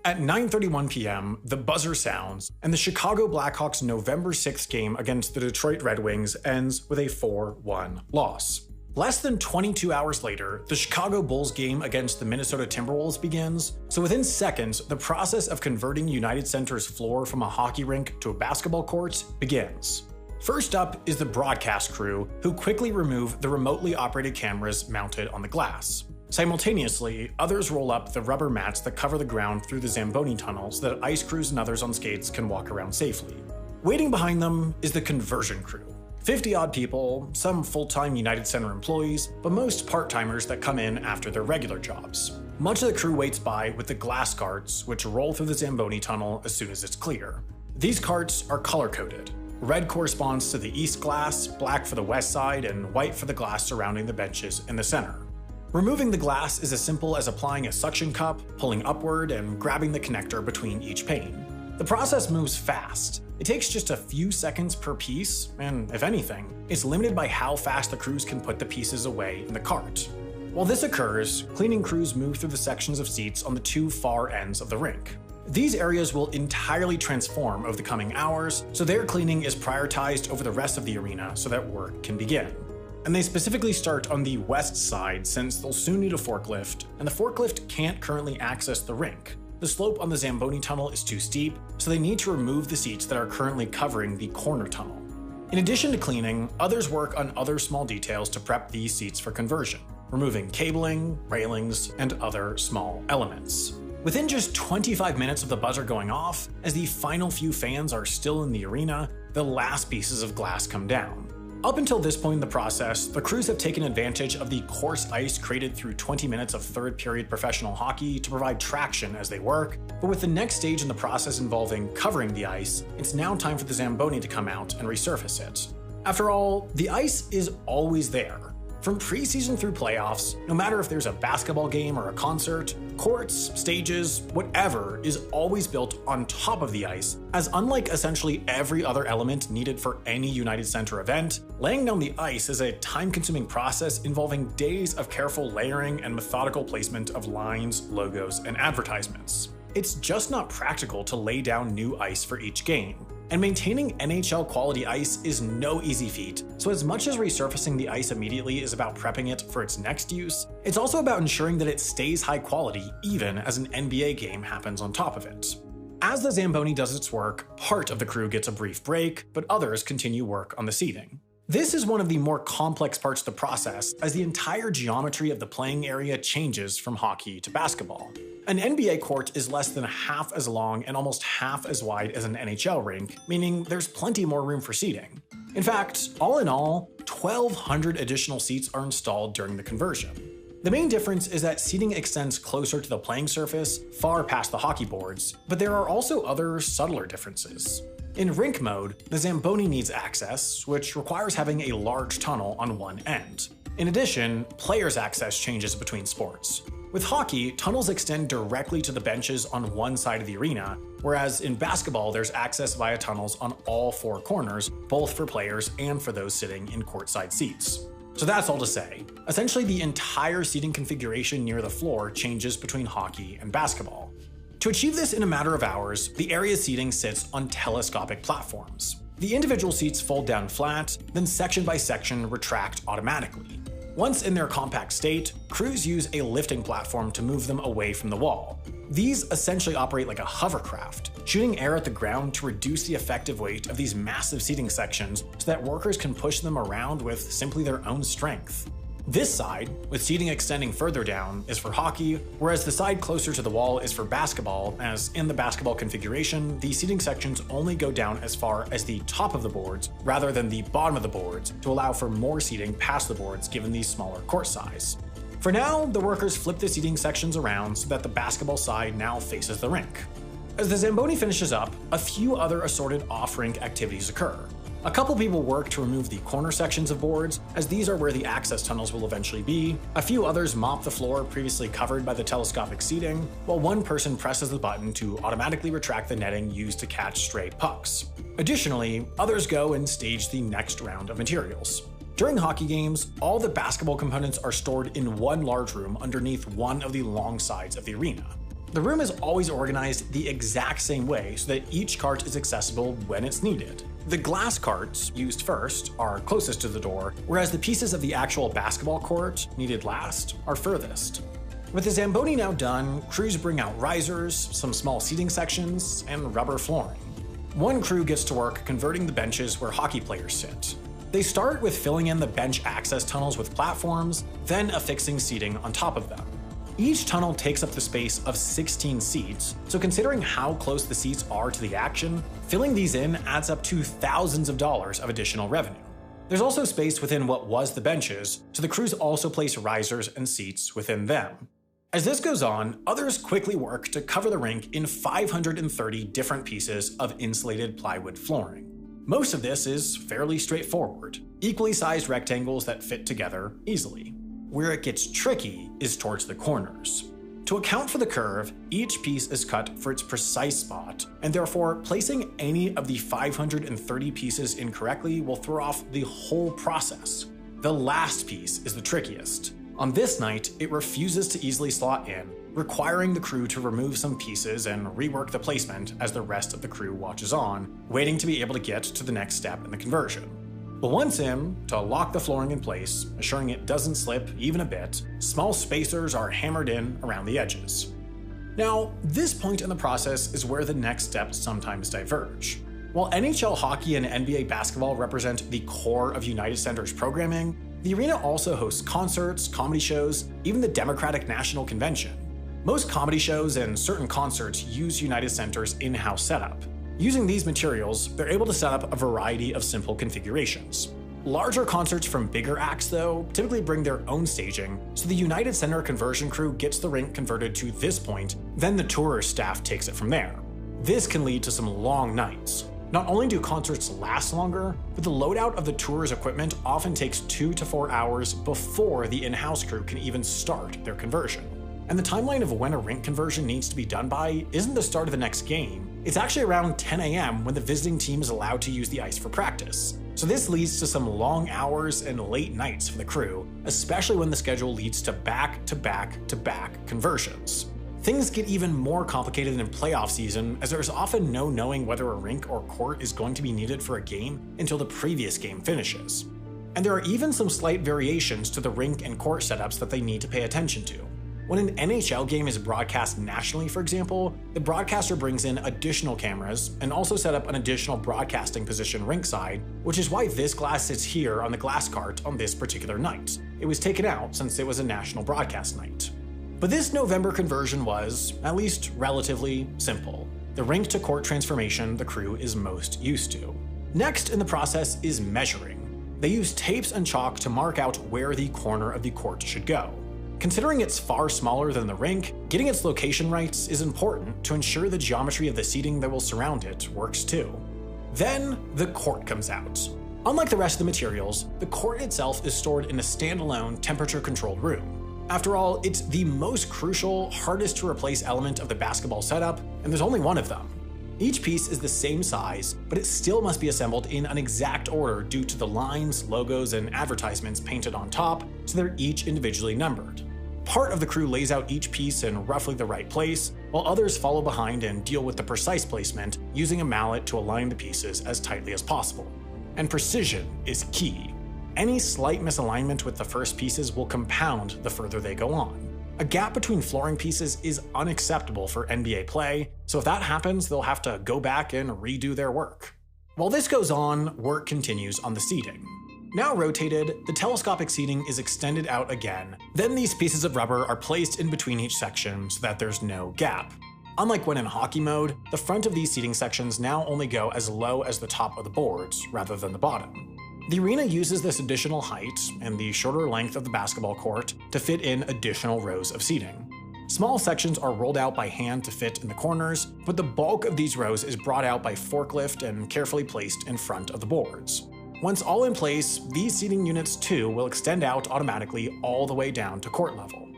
At 9:31 p.m., the buzzer sounds, and the Chicago Blackhawks' November 6th game against the Detroit Red Wings ends with a 4-1 loss. Less than 22 hours later, the Chicago Bulls game against the Minnesota Timberwolves begins, so within seconds, the process of converting United Center's floor from a hockey rink to a basketball court begins. First up is the broadcast crew, who quickly remove the remotely operated cameras mounted on the glass. Simultaneously, others roll up the rubber mats that cover the ground through the Zamboni tunnel so that ice crews and others on skates can walk around safely. Waiting behind them is the conversion crew. 50-odd people, some full-time United Center employees, but most part-timers that come in after their regular jobs. Much of the crew waits by with the glass carts, which roll through the Zamboni tunnel as soon as it's clear. These carts are color-coded. Red corresponds to the east glass, black for the west side, and white for the glass surrounding the benches in the center. Removing the glass is as simple as applying a suction cup, pulling upward, and grabbing the connector between each pane. The process moves fast. It takes just a few seconds per piece, and if anything, it's limited by how fast the crews can put the pieces away in the cart. While this occurs, cleaning crews move through the sections of seats on the two far ends of the rink. These areas will entirely transform over the coming hours, so their cleaning is prioritized over the rest of the arena so that work can begin. And they specifically start on the west side since they'll soon need a forklift, and the forklift can't currently access the rink. The slope on the Zamboni tunnel is too steep, so they need to remove the seats that are currently covering the corner tunnel. In addition to cleaning, others work on other small details to prep these seats for conversion, removing cabling, railings, and other small elements. Within just 25 minutes of the buzzer going off, as the final few fans are still in the arena, the last pieces of glass come down. Up until this point in the process, the crews have taken advantage of the coarse ice created through 20 minutes of third-period professional hockey to provide traction as they work, but with the next stage in the process involving covering the ice, it's now time for the Zamboni to come out and resurface it. After all, the ice is always there. From preseason through playoffs, no matter if there's a basketball game or a concert, courts, stages, whatever is always built on top of the ice, as unlike essentially every other element needed for any United Center event, laying down the ice is a time-consuming process involving days of careful layering and methodical placement of lines, logos, and advertisements. It's just not practical to lay down new ice for each game. And maintaining NHL quality ice is no easy feat, so as much as resurfacing the ice immediately is about prepping it for its next use, it's also about ensuring that it stays high quality even as an NBA game happens on top of it. As the Zamboni does its work, part of the crew gets a brief break, but others continue work on the seating. This is one of the more complex parts of the process, as the entire geometry of the playing area changes from hockey to basketball. An NBA court is less than half as long and almost half as wide as an NHL rink, meaning there's plenty more room for seating. In fact, all in all, 1,200 additional seats are installed during the conversion. The main difference is that seating extends closer to the playing surface, far past the hockey boards, but there are also other subtler differences. In rink mode, the Zamboni needs access, which requires having a large tunnel on one end. In addition, players' access changes between sports. With hockey, tunnels extend directly to the benches on one side of the arena, whereas in basketball there's access via tunnels on all four corners, both for players and for those sitting in courtside seats. So that's all to say. Essentially, the entire seating configuration near the floor changes between hockey and basketball. To achieve this in a matter of hours, the area's seating sits on telescopic platforms. The individual seats fold down flat, then section by section retract automatically. Once in their compact state, crews use a lifting platform to move them away from the wall. These essentially operate like a hovercraft, shooting air at the ground to reduce the effective weight of these massive seating sections so that workers can push them around with simply their own strength. This side, with seating extending further down, is for hockey, whereas the side closer to the wall is for basketball, as in the basketball configuration, the seating sections only go down as far as the top of the boards rather than the bottom of the boards to allow for more seating past the boards given the smaller court size. For now, the workers flip the seating sections around so that the basketball side now faces the rink. As the Zamboni finishes up, a few other assorted off-rink activities occur. A couple people work to remove the corner sections of boards, as these are where the access tunnels will eventually be. A few others mop the floor previously covered by the telescopic seating, while one person presses the button to automatically retract the netting used to catch stray pucks. Additionally, others go and stage the next round of materials. During hockey games, all the basketball components are stored in one large room underneath one of the long sides of the arena. The room is always organized the exact same way so that each cart is accessible when it's needed. The glass carts, used first, are closest to the door, whereas the pieces of the actual basketball court, needed last, are furthest. With the Zamboni now done, crews bring out risers, some small seating sections, and rubber flooring. One crew gets to work converting the benches where hockey players sit. They start with filling in the bench access tunnels with platforms, then affixing seating on top of them. Each tunnel takes up the space of 16 seats, so considering how close the seats are to the action, filling these in adds up to thousands of dollars of additional revenue. There's also space within what was the benches, so the crews also place risers and seats within them. As this goes on, others quickly work to cover the rink in 530 different pieces of insulated plywood flooring. Most of this is fairly straightforward, equally sized rectangles that fit together easily. Where it gets tricky is towards the corners. To account for the curve, each piece is cut for its precise spot, and therefore placing any of the 530 pieces incorrectly will throw off the whole process. The last piece is the trickiest. On this night, it refuses to easily slot in, requiring the crew to remove some pieces and rework the placement as the rest of the crew watches on, waiting to be able to get to the next step in the conversion. But once in, to lock the flooring in place, assuring it doesn't slip even a bit, small spacers are hammered in around the edges. Now, this point in the process is where the next steps sometimes diverge. While NHL hockey and NBA basketball represent the core of United Center's programming, the arena also hosts concerts, comedy shows, even the Democratic National Convention. Most comedy shows and certain concerts use United Center's in-house setup. Using these materials, they're able to set up a variety of simple configurations. Larger concerts from bigger acts, though, typically bring their own staging, so the United Center conversion crew gets the rink converted to this point, then the tour staff takes it from there. This can lead to some long nights. Not only do concerts last longer, but the loadout of the tour's equipment often takes 2 to 4 hours before the in-house crew can even start their conversion. And the timeline of when a rink conversion needs to be done by isn't the start of the next game. It's actually around 10 AM when the visiting team is allowed to use the ice for practice. So this leads to some long hours and late nights for the crew, especially when the schedule leads to back-to-back-to-back conversions. Things get even more complicated in playoff season, as there's often no knowing whether a rink or court is going to be needed for a game until the previous game finishes. And there are even some slight variations to the rink and court setups that they need to pay attention to. When an NHL game is broadcast nationally, for example, the broadcaster brings in additional cameras and also set up an additional broadcasting position rinkside, which is why this glass sits here on the glass cart on this particular night. It was taken out since it was a national broadcast night. But this November conversion was, at least relatively, simple. The rink to court transformation the crew is most used to. Next in the process is measuring. They use tapes and chalk to mark out where the corner of the court should go. Considering it's far smaller than the rink, getting its location right is important to ensure the geometry of the seating that will surround it works too. Then, the court comes out. Unlike the rest of the materials, the court itself is stored in a standalone, temperature-controlled room. After all, it's the most crucial, hardest to replace element of the basketball setup, and there's only one of them. Each piece is the same size, but it still must be assembled in an exact order due to the lines, logos, and advertisements painted on top, so they're each individually numbered. Part of the crew lays out each piece in roughly the right place, while others follow behind and deal with the precise placement, using a mallet to align the pieces as tightly as possible. And precision is key. Any slight misalignment with the first pieces will compound the further they go on. A gap between flooring pieces is unacceptable for NBA play, so if that happens, they'll have to go back and redo their work. While this goes on, work continues on the seating. Now rotated, the telescopic seating is extended out again, then these pieces of rubber are placed in between each section so that there's no gap. Unlike when in hockey mode, the front of these seating sections now only go as low as the top of the boards, rather than the bottom. The arena uses this additional height and the shorter length of the basketball court to fit in additional rows of seating. Small sections are rolled out by hand to fit in the corners, but the bulk of these rows is brought out by forklift and carefully placed in front of the boards. Once all in place, these seating units too will extend out automatically all the way down to court level.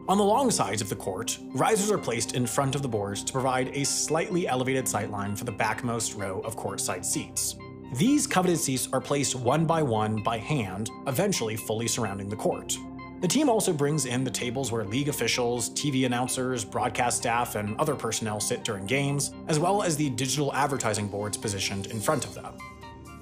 On the long sides of the court, risers are placed in front of the boards to provide a slightly elevated sightline for the backmost row of courtside seats. These coveted seats are placed one by hand, eventually fully surrounding the court. The team also brings in the tables where league officials, TV announcers, broadcast staff, and other personnel sit during games, as well as the digital advertising boards positioned in front of them.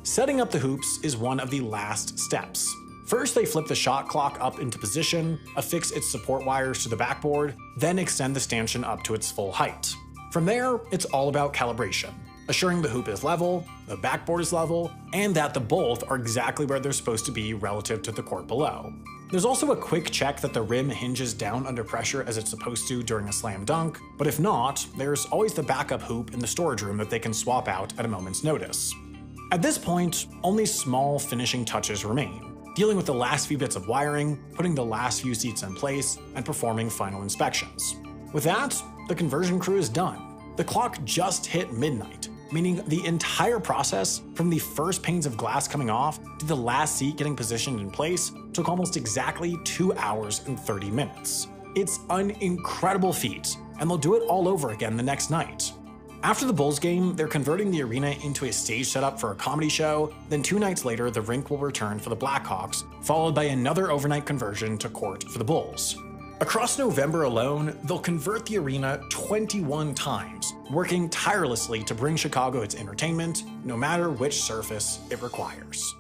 Setting up the hoops is one of the last steps. First, they flip the shot clock up into position, affix its support wires to the backboard, then extend the stanchion up to its full height. From there, it's all about calibration, assuring the hoop is level, the backboard is level, and that the both are exactly where they're supposed to be relative to the court below. There's also a quick check that the rim hinges down under pressure as it's supposed to during a slam dunk, but if not, there's always the backup hoop in the storage room that they can swap out at a moment's notice. At this point, only small finishing touches remain, dealing with the last few bits of wiring, putting the last few seats in place, and performing final inspections. With that, the conversion crew is done. The clock just hit midnight, meaning the entire process, from the first panes of glass coming off to the last seat getting positioned in place, took almost exactly 2 hours and 30 minutes. It's an incredible feat, and they'll do it all over again the next night. After the Bulls game, they're converting the arena into a stage setup for a comedy show, then 2 nights later the rink will return for the Blackhawks, followed by another overnight conversion to court for the Bulls. Across November alone, they'll convert the arena 21 times, working tirelessly to bring Chicago its entertainment, no matter which surface it requires.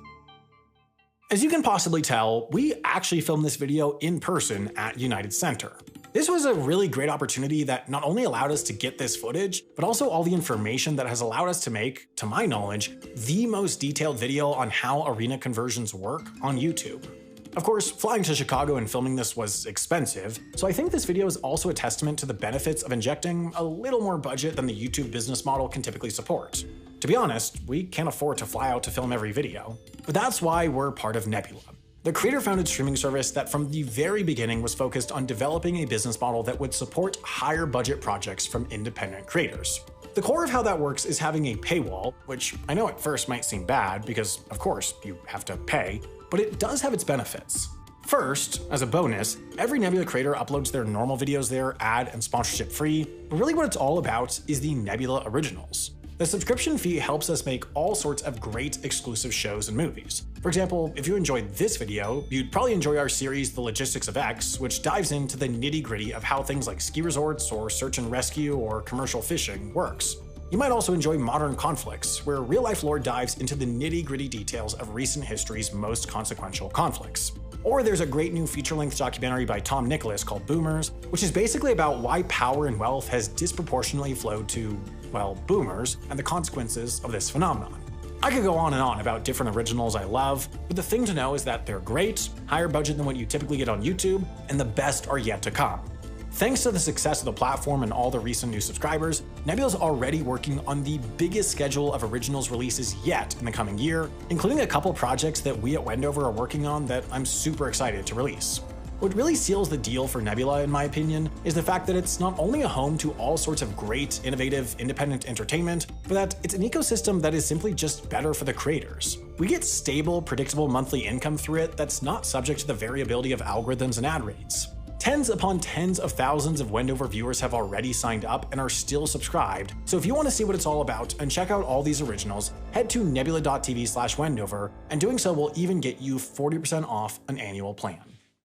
As you can possibly tell, we actually filmed this video in person at United Center. This was a really great opportunity that not only allowed us to get this footage, but also all the information that has allowed us to make, to my knowledge, the most detailed video on how arena conversions work on YouTube. Of course, flying to Chicago and filming this was expensive, so I think this video is also a testament to the benefits of injecting a little more budget than the YouTube business model can typically support. To be honest, we can't afford to fly out to film every video, but that's why we're part of Nebula, the creator-founded streaming service that from the very beginning was focused on developing a business model that would support higher budget projects from independent creators. The core of how that works is having a paywall, which I know at first might seem bad because, of course, you have to pay, but it does have its benefits. First, as a bonus, every Nebula creator uploads their normal videos there ad and sponsorship free, but really what it's all about is the Nebula Originals. The subscription fee helps us make all sorts of great exclusive shows and movies. For example, if you enjoyed this video, you'd probably enjoy our series The Logistics of X, which dives into the nitty-gritty of how things like ski resorts or search and rescue or commercial fishing works. You might also enjoy Modern Conflicts, where real-life lore dives into the nitty-gritty details of recent history's most consequential conflicts. Or there's a great new feature-length documentary by Tom Nicholas called Boomers, which is basically about why power and wealth has disproportionately flowed to, well, boomers, and the consequences of this phenomenon. I could go on and on about different originals I love, but the thing to know is that they're great, higher budget than what you typically get on YouTube, and the best are yet to come. Thanks to the success of the platform and all the recent new subscribers, Nebula's already working on the biggest schedule of originals releases yet in the coming year, including a couple projects that we at Wendover are working on that I'm super excited to release. What really seals the deal for Nebula, in my opinion, is the fact that it's not only a home to all sorts of great, innovative, independent entertainment, but that it's an ecosystem that is simply just better for the creators. We get stable, predictable monthly income through it that's not subject to the variability of algorithms and ad rates. Tens upon tens of thousands of Wendover viewers have already signed up and are still subscribed, so if you want to see what it's all about and check out all these originals, head to nebula.tv/Wendover, and doing so will even get you 40% off an annual plan.